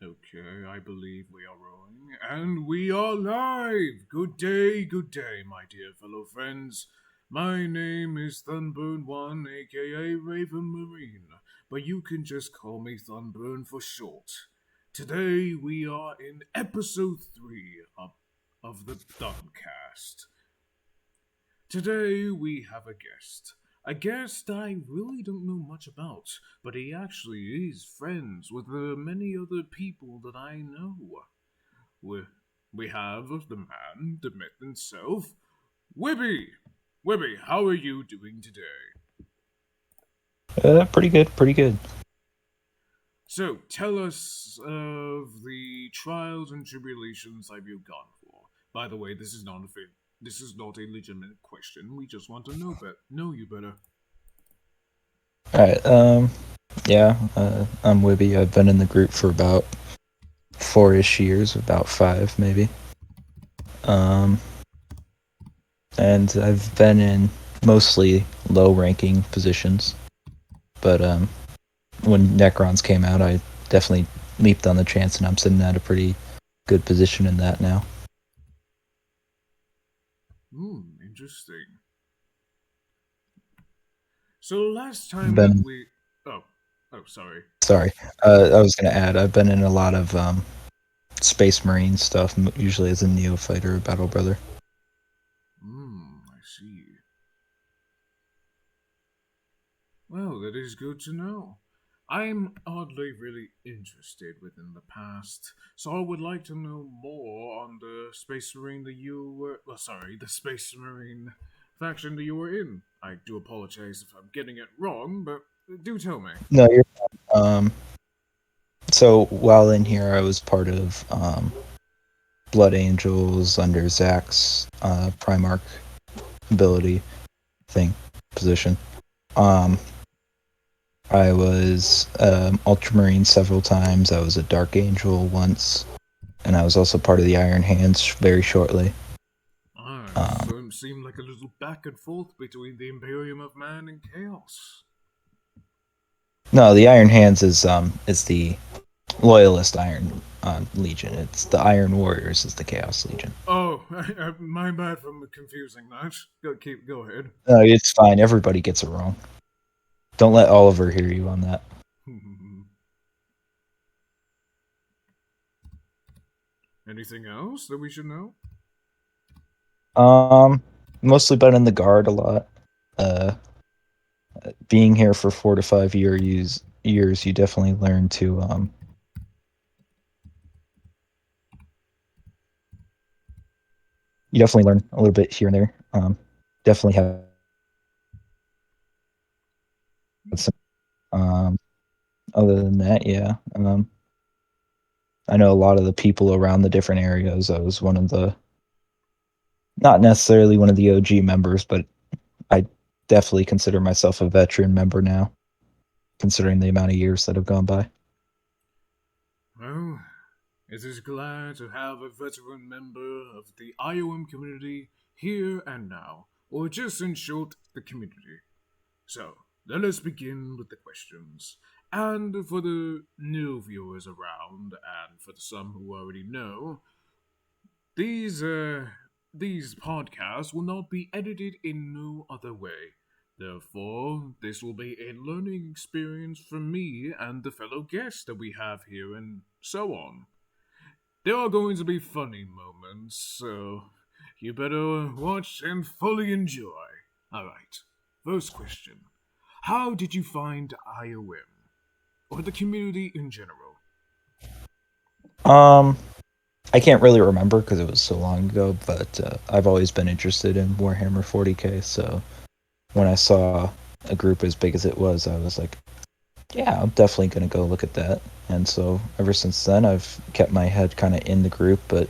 Okay, I believe we are rolling, and we are live! Good day, my dear fellow friends. My name is Thunburn1, aka Raven Marine, but you can just call me Thunburn for short. Today we are in episode 3 of the thuncast. Today we have a guest. A guest I really don't know much about, but he actually is friends with many other people that I know. We, we have the man, the myth himself, Wibby! Wibby, how are you doing today? Pretty good, pretty good. So, tell us of the trials and tribulations that you've gone for. By the way, this is not a legitimate question. We just want to know you better. Alright, yeah, I'm Wibby. I've been in the group for about 4-ish years, about 5 maybe. Um, and I've been in mostly low-ranking positions, but when Necrons came out, I definitely leaped on the chance, and I'm sitting at a pretty good position in that now. Interesting. So last time that Been we oh sorry. Sorry, I was gonna add, I've been in a lot of Space Marine stuff, usually as a neophyte or a battle brother. I see. Well, that is good to know. I'm oddly really interested within the past, so I would like to know more on the Space Marine that you were. Well, sorry, the Space Marine faction that you were in. I do apologize if I'm getting it wrong, but do tell me. No, you're So while in here, I was part of Blood Angels under Zach's Primarch ability thing position. Um, I was Ultramarine several times. I was a Dark Angel once, and I was also part of the Iron Hands very shortly. So it seemed like a little back and forth between the Imperium of Man and Chaos. No, the Iron Hands is the Loyalist Iron Legion. It's the Iron Warriors is the Chaos Legion. Oh, my bad for confusing that. Go ahead. No, it's fine. Everybody gets it wrong. Don't let Oliver hear you on that. Anything else that we should know? Mostly been in the guard a lot. Uh, Being here for 4 to 5 years, you definitely learn to you definitely learn a little bit here and there. Definitely have some. Other than that, yeah. I know a lot of the people around the different areas. I was one of the, not necessarily one of the OG members, but I definitely consider myself a veteran member now, considering the amount of years that have gone by. Well, it is glad to have a veteran member of the IOM community here and now, or just in short, the community. So, let us begin with the questions. And for the new viewers around, and for the some who already know, these these podcasts will not be edited in no other way. Therefore, this will be a learning experience for me and the fellow guests that we have here, and so on. There are going to be funny moments, so you better watch and fully enjoy. Alright, first question. How did you find IOM? Or the community in general? Um, I can't really remember because it was so long ago, but I've always been interested in Warhammer 40k. So when I saw a group as big as it was, I was like, yeah, I'm definitely going to go look at that. And so ever since then, I've kept my head kind of in the group, but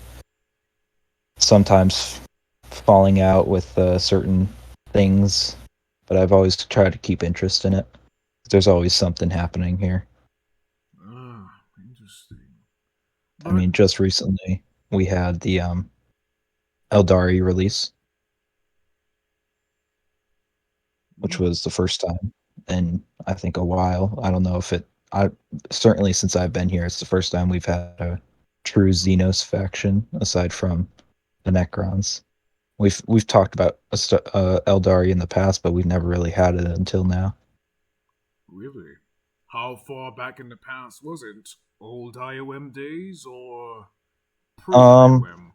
sometimes falling out with certain things. But I've always tried to keep interest in it. There's always something happening here. Ah, interesting. I But mean, just recently we had the Eldari release, which mm, was the first time in I think a while. I don't know if it I certainly since I've been here, it's the first time we've had a true Xenos faction aside from the Necrons. We've talked about Eldari in the past, but we've never really had it until now. Really? How far back in the past was it? Old IOM days or pre Um,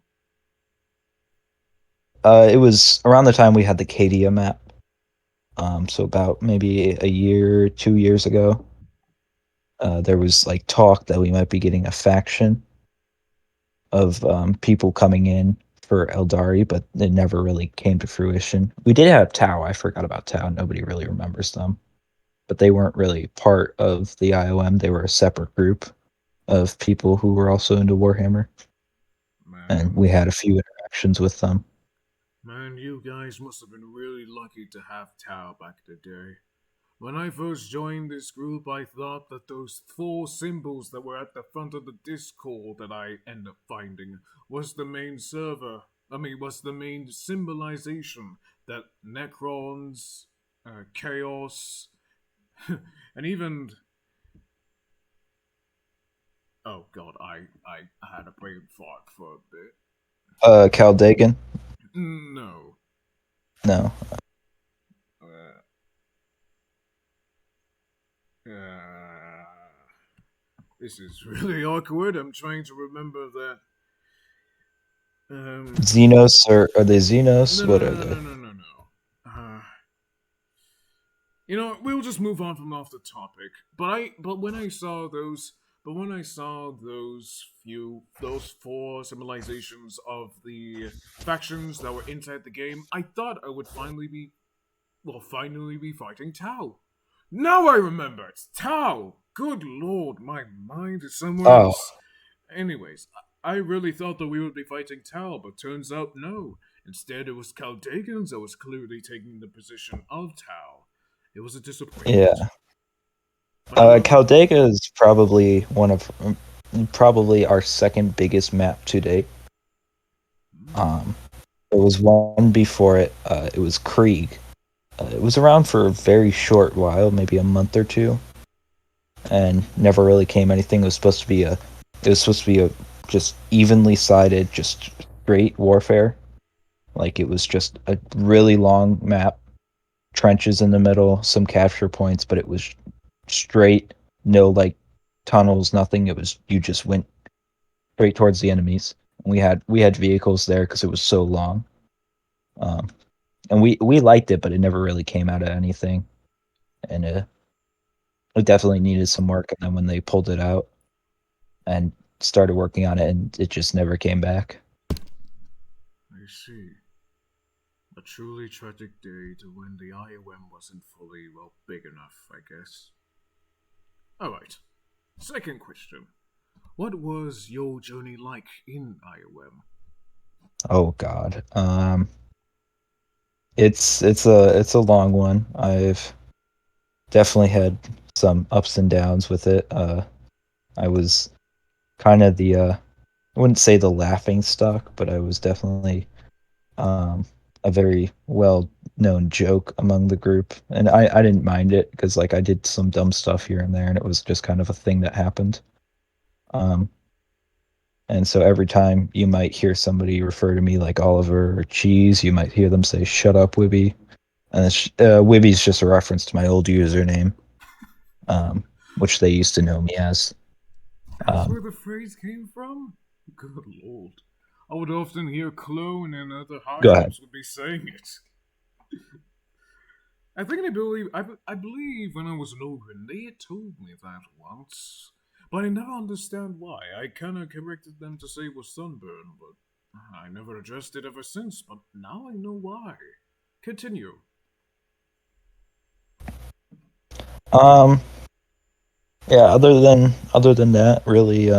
IOM? it was around the time we had the Cadia map. So about maybe a year, 2 years ago, there was like talk that we might be getting a faction of people coming in for Eldari, but it never really came to fruition. We did have Tau. I forgot about Tau. Nobody really remembers them, but they weren't really part of the IOM. They were a separate group of people who were also into Warhammer, and Man, we had a few interactions with them. man, you guys must have been really lucky to have Tao back in the day. When I first joined this group, I thought that those four symbols that were at the front of the Discord that I ended up finding was the main server. Was the main symbolization that Necrons, Chaos, and even. Oh god, I had a brain fart for a bit. Caldagan? No. No. Uh, uh, this is really awkward. I'm trying to remember that. Um, Xenos, or are they Xenos? no, no, What no, are no, they? no, no, no, no. We'll just move on from off the topic. But when I saw those four symbolizations of the factions that were inside the game, I thought I would finally be fighting Tau. Now I remember, it's Tau. Good lord, my mind is somewhere Oh, else. Anyways, I really thought that we would be fighting Tau, but turns out no. Instead, it was Caldagans that was clearly taking the position of Tau. It was a disappointment. yeah. But I will. Caldega is probably our second biggest map to date. Hmm, Um, there was one before it. It was Krieg. It was around for a very short while, maybe a month or two, and never really came anything. It was supposed to be a just evenly sided, just straight warfare. Like it was just a really long map, trenches in the middle, some capture points, but it was straight, no like tunnels, nothing. It was you just went straight towards the enemies. We had vehicles there because it was so long, um, and we liked it, but it never really came out of anything, and it definitely needed some work. And then when they pulled it out and started working on it, and it just never came back. I see. A truly tragic day to when the IOM wasn't fully, big enough, I guess. Alright, second question. What was your journey like in IOM? Oh God, it's a long one. I've definitely had some ups and downs with it. I was kind of I wouldn't say the laughing stock, but I was definitely um, a very well known joke among the group, and I didn't mind it because like I did some dumb stuff here and there, and it was just kind of a thing that happened. Um, and so every time you might hear somebody refer to me like Oliver or Cheese, you might hear them say "Shut up, Wibby," and Wibby's just a reference to my old username, um, which they used to know me as. That's Um, where the phrase came from? Good lord. I would often hear Clone and other high Go ahead. ups would be saying it. I believe when I was an orphan, they had told me that once. But I never understand why. I kinda corrected them to say it was sunburn, but I never addressed it ever since, but now I know why. Continue. Um, yeah. Other than that, really,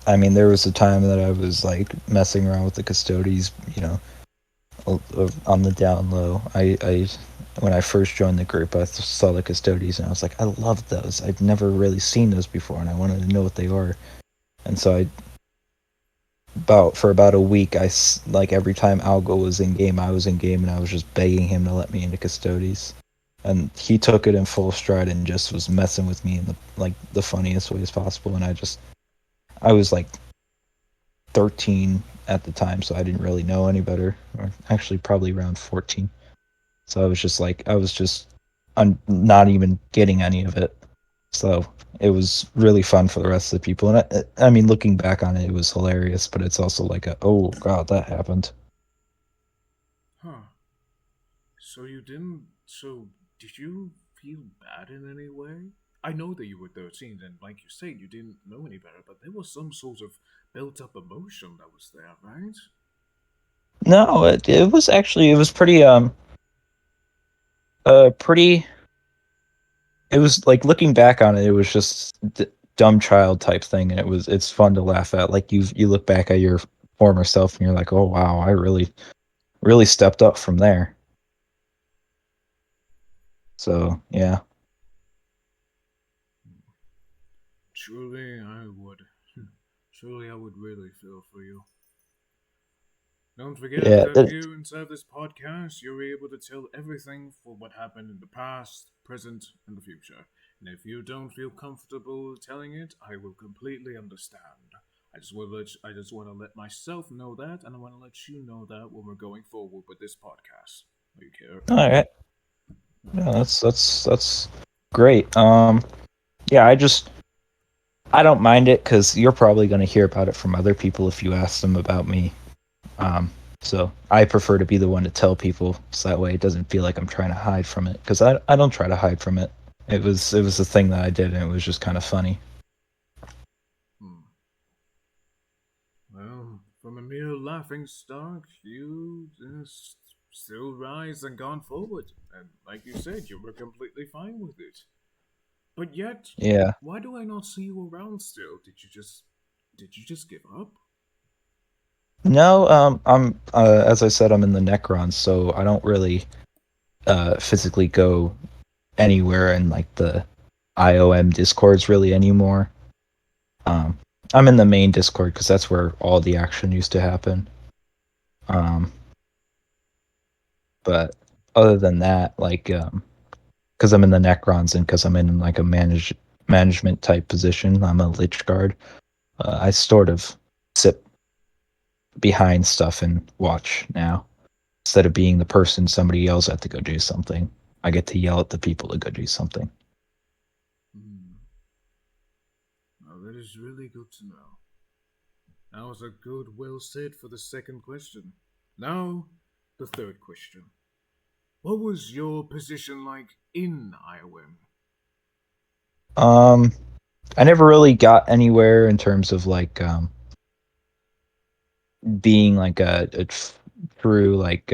I mean, there was a time that I was like messing around with the custodies, on the down low. I when I first joined the group, I saw the custodies and I was like, I love those. I'd never really seen those before, and I wanted to know what they are. And so about a week, like every time Algo was in game, I was in game, and I was just begging him to let me into custodies. and he took it in full stride and just was messing with me in the funniest ways possible. And I was like 13 at the time, so I didn't really know any better, or actually probably around 14. So I was just I'm not even getting any of it. So it was really fun for the rest of the people. And I mean, looking back on it, it was hilarious, but it's also like oh god, that happened. Huh. So you didn't. So did you feel bad in any way? I know that you were 13, and like you said, you didn't know any better, but there was some sort of built up emotion that was there, right? No, it was actually it was pretty. It was like looking back on it, it was just dumb child type thing, and it's fun to laugh at. Like you look back at your former self, and you're like, oh wow, I really stepped up from there. So yeah, Truly, I would. Truly, I would really feel for you. Don't forget yeah. that here inside this podcast, you're able to tell everything for what happened in the past, present, and the future. And if you don't feel comfortable telling it, I will completely understand. I just want to let myself know that, and I want to let you know that when we're going forward with this podcast. Are you care? All right. Yeah, that's great. Yeah, I don't mind it because you're probably going to hear about it from other people if you ask them about me. Um, so I prefer to be the one to tell people, so that way it doesn't feel like I'm trying to hide from it. Because I don't try to hide from it. It was a thing that I did, and it was just kind of funny. Hmm. Well, from a mere laughing stock, you just still rise and gone forward. And like you said, you were completely fine with it. But yet, Yeah. why do I not see you around still? Did you just give up? No, I'm as I said, I'm in the Necrons, so I don't really physically go anywhere in like the IOM discords really anymore. Um, I'm in the main Discord because that's where all the action used to happen. Um, but other than that, like, because I'm in the Necrons and because I'm in like a management type position, I'm a Lich Guard. I sort of sit behind stuff and watch now instead of being the person somebody yells at to go do something. I get to yell at the people to go do something. Hmm. Well, that is really good to know. That was a good, well said for the second question. Now, the third question. What was your position like in IOM? Um, I never really got anywhere in terms of like being like a true like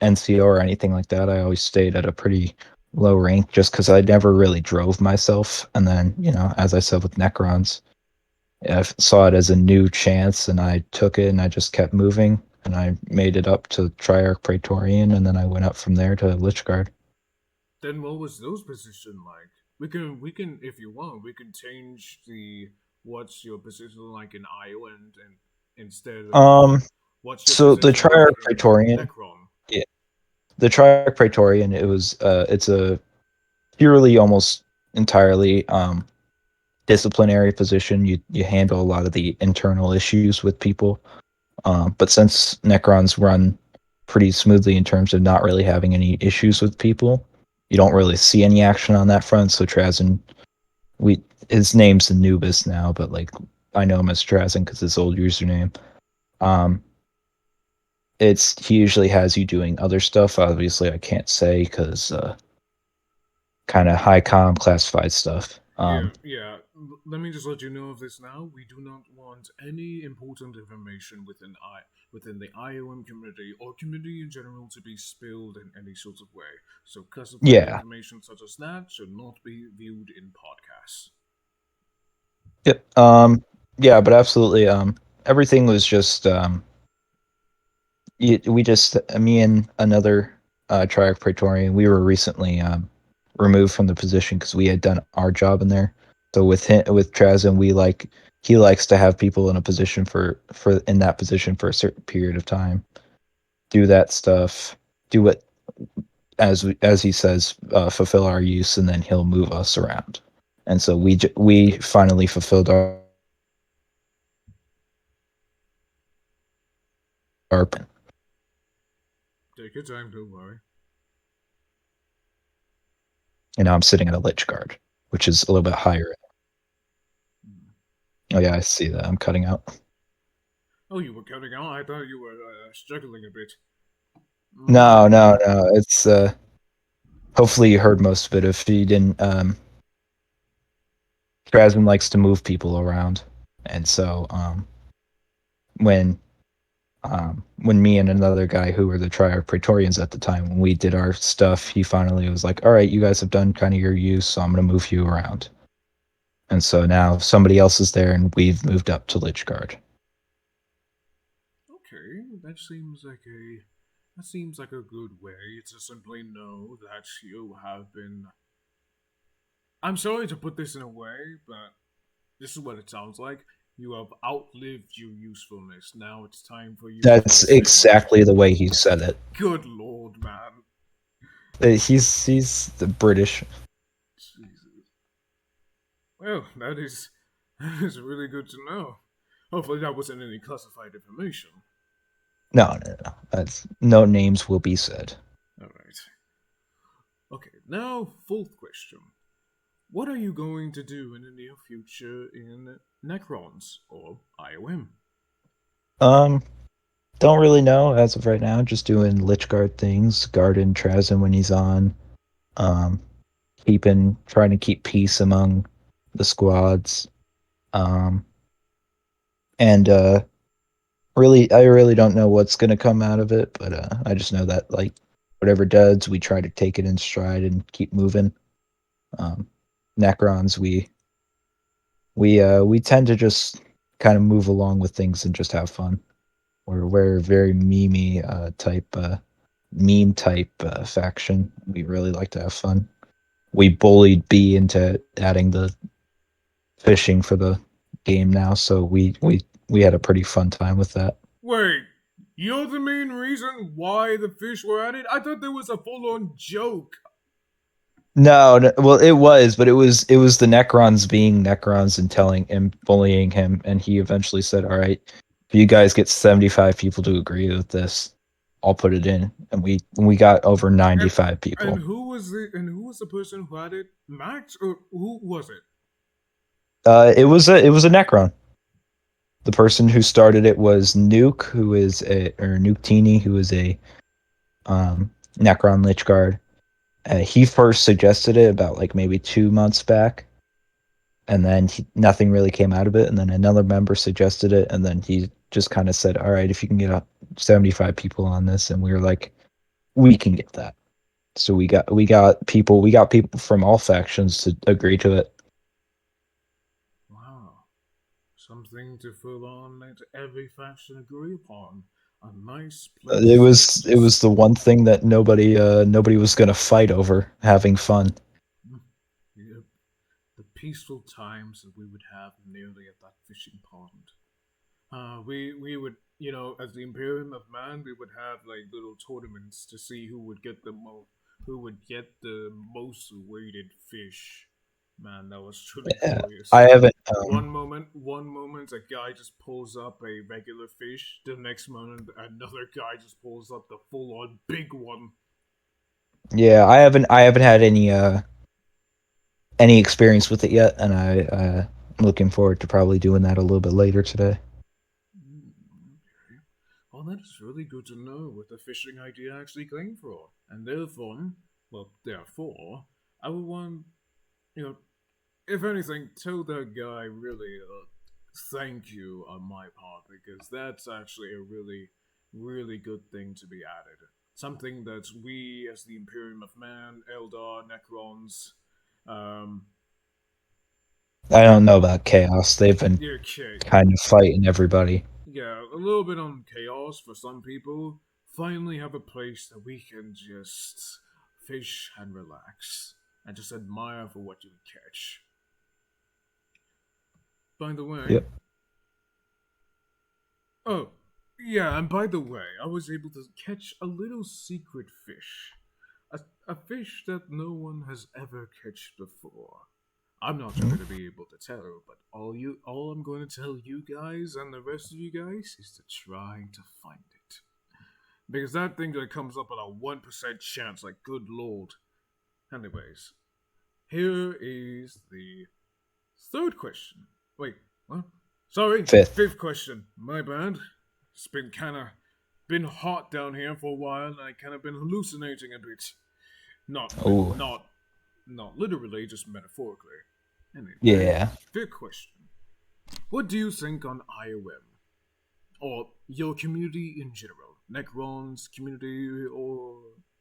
NCO or anything like that. I always stayed at a pretty low rank just because I never really drove myself. And then, as I said with Necrons, I saw it as a new chance and I took it and I just kept moving and I made it up to Triarch Praetorian and then I went up from there to Lichguard. Then what was those position like? We can if you want, we can change the what's your position like in IOM and instead of Um, what's your so the position like Triarch in Praetorian, Necron. yeah, the Triarch Praetorian, it's a purely almost entirely disciplinary position. You handle a lot of the internal issues with people. But since Necrons run pretty smoothly in terms of not really having any issues with people, you don't really see any action on that front. So Trazen, we his name's Anubis now, but like I know him as Trazen because his old username. Um, it's he usually has you doing other stuff. Obviously, I can't say because kind of high com classified stuff. Yeah. Let me just let you know of this now. We do not want any important information within the IOM community or community in general to be spilled in any sort of way. So classified Yeah. information such as that should not be viewed in podcasts. Yep. Yeah, but absolutely. Everything was just we just me and another Triarch Praetorian. We were recently removed from the position because we had done our job in there. So with Trazen, he likes to have people in a position for in that position for a certain period of time. Do that stuff. Do what as he says, fulfill our use, and then he'll move us around. And so we finally fulfilled our Take your time, don't worry. and now I'm sitting at a lich guard, which is a little bit higher. Hmm. Oh yeah, I see that. I'm cutting out. Oh, you were cutting out? I thought you were struggling a bit. No, Mm. no, no. It's hopefully you heard most of it. If you didn't, Strasman likes to move people around, and so when when me and another guy who were the Trier Praetorians at the time, when we did our stuff, he finally was like, "All right, you guys have done kind of your use, so I'm gonna move you around." And so now somebody else is there, and we've moved up to Lichguard. Okay, that seems like a good way to simply know that you have been. I'm sorry to put this in a way, but this is what it sounds like. You have outlived your usefulness. Now it's time for you to That's ascend. exactly the way he said it. Good lord, man. He's the British. Jesus. Well, that is really good to know. Hopefully that wasn't any classified information. No, no, no. That's no names will be said. Alright. Okay, now fourth question. What are you going to do in the near future in Necrons or IOM? Um, don't really know as of right now. Just doing Lichguard things, guarding Trazen when he's on. Um, trying to keep peace among the squads. Um, and really, I really don't know what's gonna come out of it, but I just know that like whatever does, we try to take it in stride and keep moving. Um, Necrons, we tend to just kind of move along with things and just have fun. We're a very meme type faction. We really like to have fun. We bullied B into adding the fishing for the game now, so we had a pretty fun time with that. Wait, you're the main reason why the fish were added? I thought there was a full on joke. No, no, well, it was, but it was the Necrons being Necrons and telling and bullying him, and he eventually said, "All right, if you guys get 75 people to agree with this, I'll put it in." And we got over And 95 people. and who was the person who had it? Max or who was it? It was a Necron. The person who started it was Nuke, Nuke Teeny, who is a Necron Lich Guard. He first suggested it about like maybe 2 months back, and then nothing really came out of it. And then another member suggested it, and then he just kind of said, "All right, if you can get 75 people on this," and we were like, "We can get that." So we got people from all factions to agree to it. Wow. Something to full on let every faction agree upon. A nice It place to was it was just the one thing that nobody was gonna fight over having fun. yep, the peaceful times that we would have nearly at that fishing pond. We would, as the Imperium of Man, we would have like little tournaments to see who would get the most weighted fish. Man, that was truly Yeah, glorious. I haven't. One moment, a guy just pulls up a regular fish. The next moment, another guy just pulls up the full-on big one. Yeah, I haven't had any experience with it yet, and I'm looking forward to probably doing that a little bit later today. Mm, okay. Well, that is really good to know what the fishing idea actually came from, and therefore, I would want, you know, if anything, tell that guy really thank you on my part because that's actually a really, really good thing to be added. Something that we, as the Imperium of Man, Eldar, Necrons, um, I yeah, don't know about chaos. They've been okay, kind of fighting everybody. yeah, a little bit on chaos for some people. Finally, have a place that we can just fish and relax and just admire for what you catch. By the way, Yep. oh, yeah, and by the way, I was able to catch a little secret fish. A, a fish that no one has ever catched before. I'm not Hmm? going to be able to tell, but all I'm going to tell you guys and the rest of you guys is to try to find it. Because that thing that comes up at a 1% chance, like good lord. Anyways, here is the third question. Wait, what? Sorry, Fifth. fifth question. My bad. It's been been hot down here for a while, and I kind of been hallucinating a bit. Oh, Not not literally, just metaphorically. Anyway, yeah. fifth question. What do you think on IOM? Or your community in general? Necron's community, or...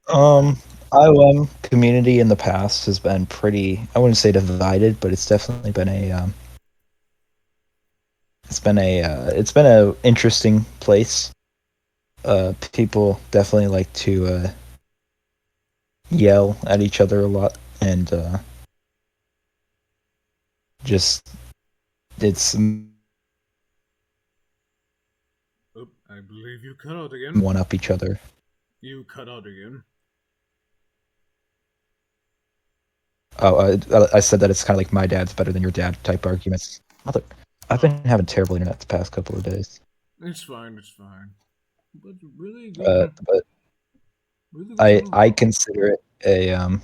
Um, IOM community in the past has been pretty. I wouldn't say divided, but it's definitely been a. It's been a interesting place. People definitely like to yell at each other a lot, and just it's Oop, I believe you cut out again. one up each other. You cut out again. Oh, I said that it's kind of like my dad's better than your dad type arguments. Mother, I've Oh, been having terrible internet the past couple of days. it's fine, it's fine. But But really good to I know. consider it a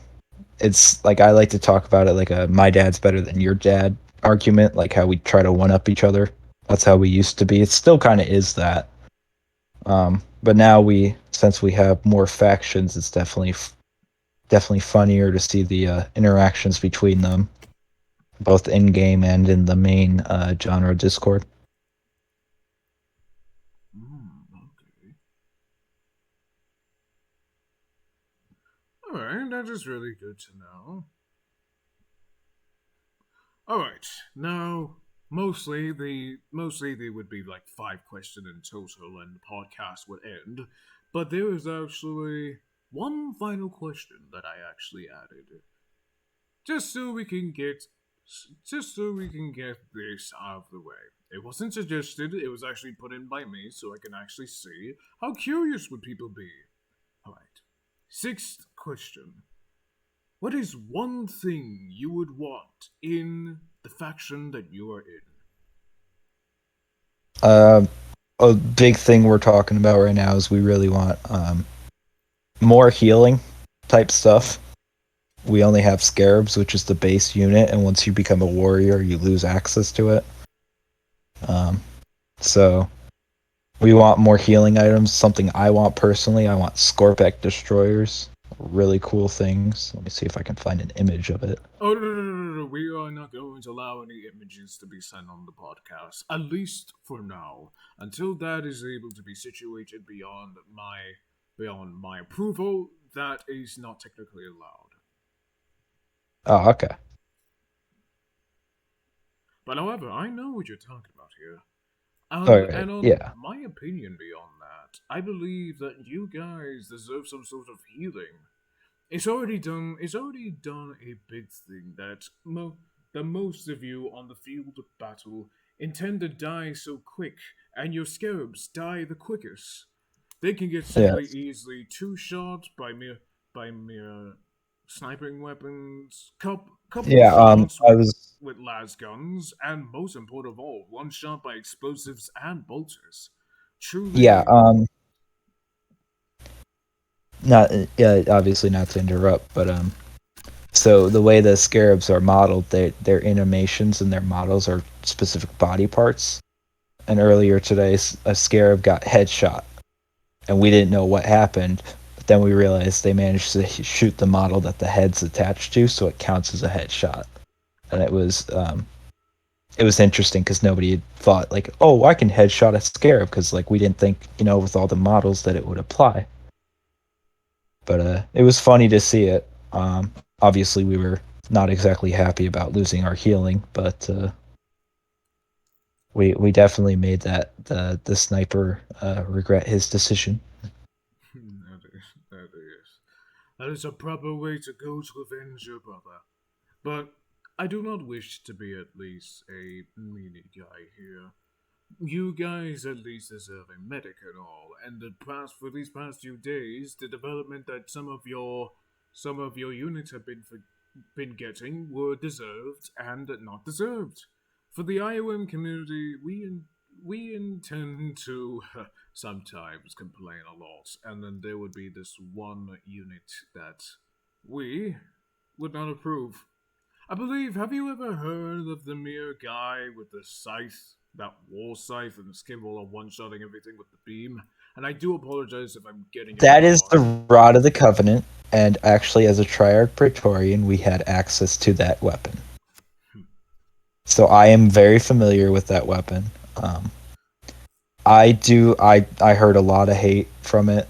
it's like I like to talk about it like a my dad's better than your dad argument, like how we try to one up each other. That's how we used to be. It still kind of is that. But now since we have more factions, it's definitely funnier to see the interactions between them, both in game and in the main genre Discord. Okay. Alright, that is really good to know. Alright, now mostly they would be like 5 questions in total and the podcast would end. But there is actually one final question that I actually added. Just so we can get just so we can get this out of the way. It wasn't suggested, it was actually put in by me so I can actually see how curious would people be. Alright. Sixth question. What is one thing you would want in the faction that you are in? Uh, a big thing we're talking about right now is we really want more healing type stuff. We only have scarabs, which is the base unit, and once you become a warrior, you lose access to it. Um, so we want more healing items. Something I want personally, I want Scorpec destroyers. Really cool things. Let me see if I can find an image of it. Oh, no. We are not going to allow any images to be sent on the podcast, at least for now. Until that is able to be situated beyond my approval, that is not technically allowed. Oh, okay. But however, I know what you're talking about here. All And right. on Yeah. my opinion beyond that, I believe that you guys deserve some sort of healing. It's already done a big thing that most of you on the field of battle intend to die so quick, and your scarabs die the quickest. They can get Yeah. simply easily two shot by mere sniping weapons, couple Yeah. shots I was. with las guns, and most important of all, one shot by explosives and bolters. Yeah. Truly, Not. Yeah. Obviously, not to interrupt, but so the way the scarabs are modeled, their animations and their models are specific body parts. And earlier today, a scarab got headshot, and we didn't know what happened. But then we realized they managed to shoot the model that the head's attached to, so it counts as a headshot. And it was interesting because nobody had thought like, oh, I can headshot a scarab because like we didn't think with all the models that it would apply. But it was funny to see it. Obviously, we were not exactly happy about losing our healing, but we definitely made the sniper regret his decision. that is a proper way to go to avenge your brother. But I do not wish to be at least a meanie guy here. You guys at least deserve a medic and all, and for these past few days, the development that some of your some of your units have been getting were deserved and not deserved. For the IOM community, we intend to sometimes complain a lot, and then there would be this one unit that we would not approve. I believe, have you ever heard of the mere guy with the scythe? That war scythe and is capable of one-shotting everything with the beam? And I do apologize if I'm getting it That is the wrong. Rod of the Covenant, and actually, as a Triarch Praetorian, we had access to that weapon. So I am very familiar with that weapon. Um, I heard a lot of hate from it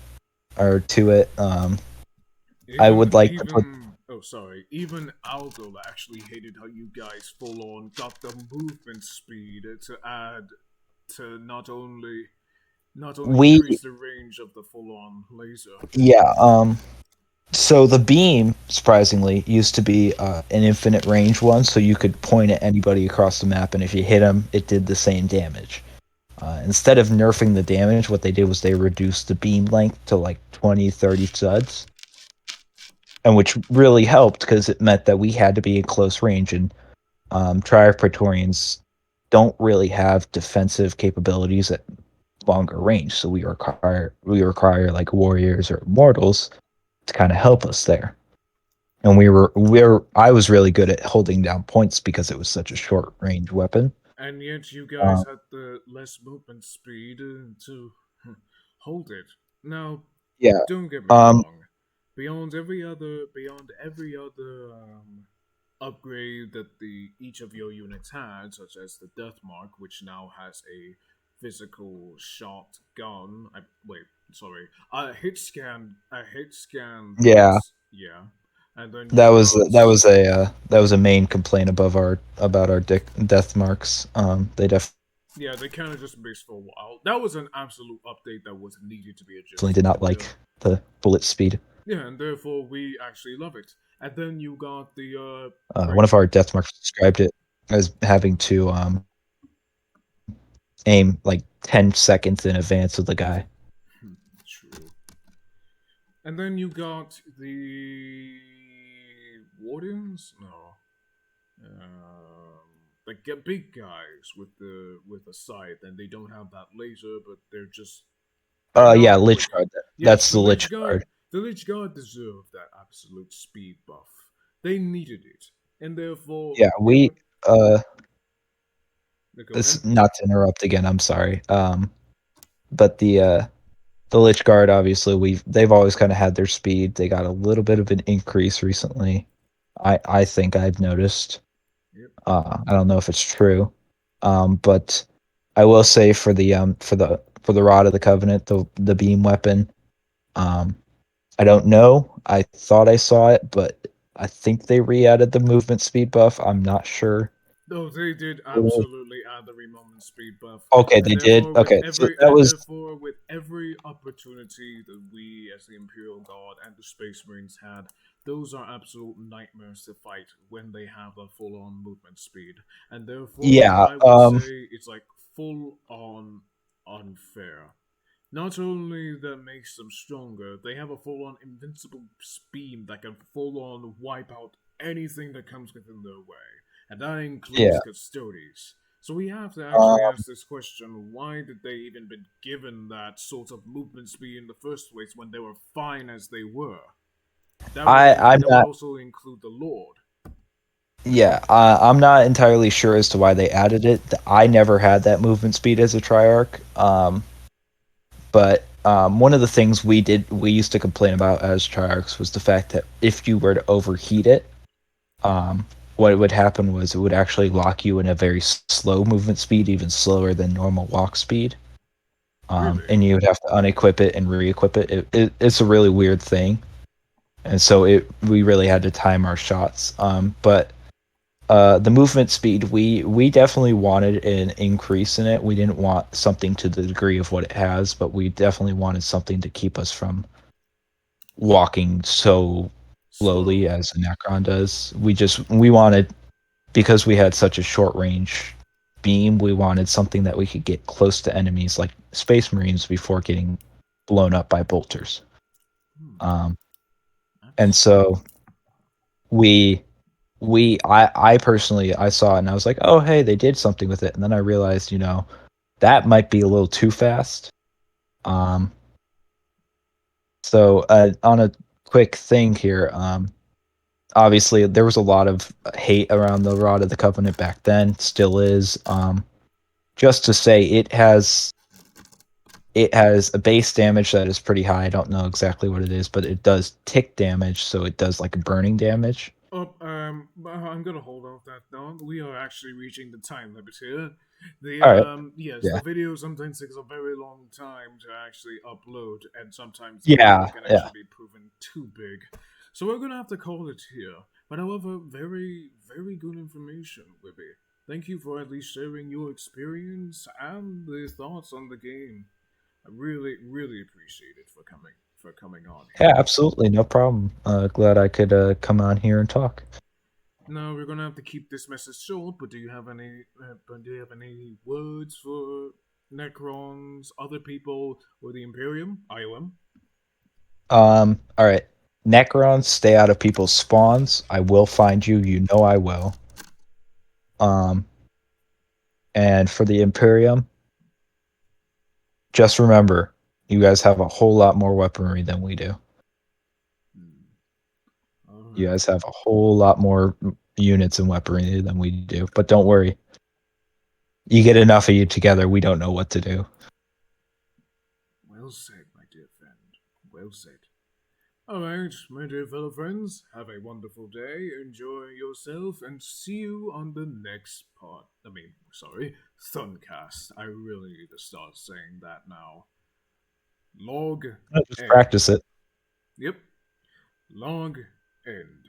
or to it. I would like to put. Oh sorry, even Aldo actually hated how you guys full on got the movement speed to add to not only We increase the range of the full on laser. Yeah. So the beam, surprisingly, used to be an infinite range one, so you could point at anybody across the map, and if you hit them, it did the same damage. Instead of nerfing the damage, what they did was they reduced the beam length to like 20, 30 studs, and which really helped because it meant that we had to be in close range, and Triarch Praetorians don't really have defensive capabilities at longer range, so we require like warriors or mortals to kind of help us there. And I was really good at holding down points because it was such a short range weapon. And yet you Uh, guys had the less movement speed to hold it. Now, yeah. don't get me Um, wrong. Beyond every other upgrade that the each of your units had, such as the Death Mark, which now has a physical shot gun. Sorry, a hit scan yeah, bolt. Yeah, and then you got that was a main complaint about our death marks. They definitely yeah, they kind of just missed for a while. That was an absolute update that was needed to be did adjusted, not and like the bullet speed. yeah, and therefore we actually love it. And then you got the One great. of our death marks described it as having to aim like 10 seconds in advance of the guy. True. And then you got the wardens. No, the big guys with the scythe, and they don't have that laser, but they're Yeah, not Lich quick. Guard. Yes, That's the the Lich Lich Guard. Guard. The Lich Guard deserved that absolute speed buff. They needed it, and therefore Yeah, they we went. Go it's and not to interrupt again, I'm sorry. But the Lich Guard, obviously, they've always kind of had their speed. They got a little bit of an increase recently. I think I've noticed. yep. I don't know if it's true, but I will say for the Rod of the Covenant, the beam weapon. Um, I don't know. I thought I saw it, but I think they re-added the movement speed buff. I'm not sure. No, they did absolutely add the remote speed buff, Okay, and they did. Okay, so that was therefore with every opportunity that we as the Imperial Guard and the Space Marines had, those are absolute nightmares to fight when they have a full-on movement speed, and therefore yeah. I would say it's like full-on unfair. Not only that makes them stronger, they have a full-on invincible beam that can full-on wipe out anything that comes within their way, and that includes Yeah. custodies. So we have to actually Um, ask this question: why did they even been given that sort of movement speed in the first place when they were fine as they were? I'm That would not. also include the Lord. Yeah, I'm not entirely sure as to why they added it. I never had that movement speed as a Triarch. But one of the things we used to complain about as Triarchs was the fact that if you were to overheat it, um, what would happen was it would actually lock you in a very slow movement speed, even slower than normal walk speed. Really? And you would have to unequip it and re-equip it. It's a really weird thing, and so we really had to time our shots. But the movement speed, we definitely wanted an increase in it. We didn't want something to the degree of what it has, but we definitely wanted something to keep us from walking so slowly Slow. as a Necron does. We wanted, because we had such a short range beam, we wanted something that we could get close to enemies like Space Marines before getting blown up by bolters. Hmm. Um, And so we I personally I saw it and I was like, oh hey, they did something with it. And then I realized, that might be a little too fast. Um, so on a quick thing here, obviously there was a lot of hate around the Rod of the Covenant back then, still is. Just to say it has a base damage that is pretty high. I don't know exactly what it is, but it does tick damage, so it does like burning damage. Oh, I'm gonna hold off that thought. We are actually reaching the time limit here. All right. Yes, the Yeah. video sometimes takes a very long time to actually upload, and sometimes the video Yeah. can Yeah. actually be proven too big. So we're gonna have to call it here. But however, very, very good information, Wibby. Thank you for at least sharing your experience and the thoughts on the game. I really, really appreciate it for coming on Yeah, here. absolutely. No problem. Glad I could come on here and talk. Now we're gonna have to keep this message short, but do you have any words for Necrons, other people, or the Imperium, IOM? All right. Necrons, stay out of people's spawns. I will find you. You know I will. Um, and for the Imperium, just remember, you guys have a whole lot more weaponry than we do. Hmm. All You right. guys have a whole lot more units and weaponry than we do. But don't worry. You get enough of you together, we don't know what to do. Well said, my dear friend. Well said. All right, my dear fellow friends, have a wonderful day. Enjoy yourself, and see you on the next part. Sorry, thuncast. I really need to start saying that now. Log Just end. practice it. Yep. Log end.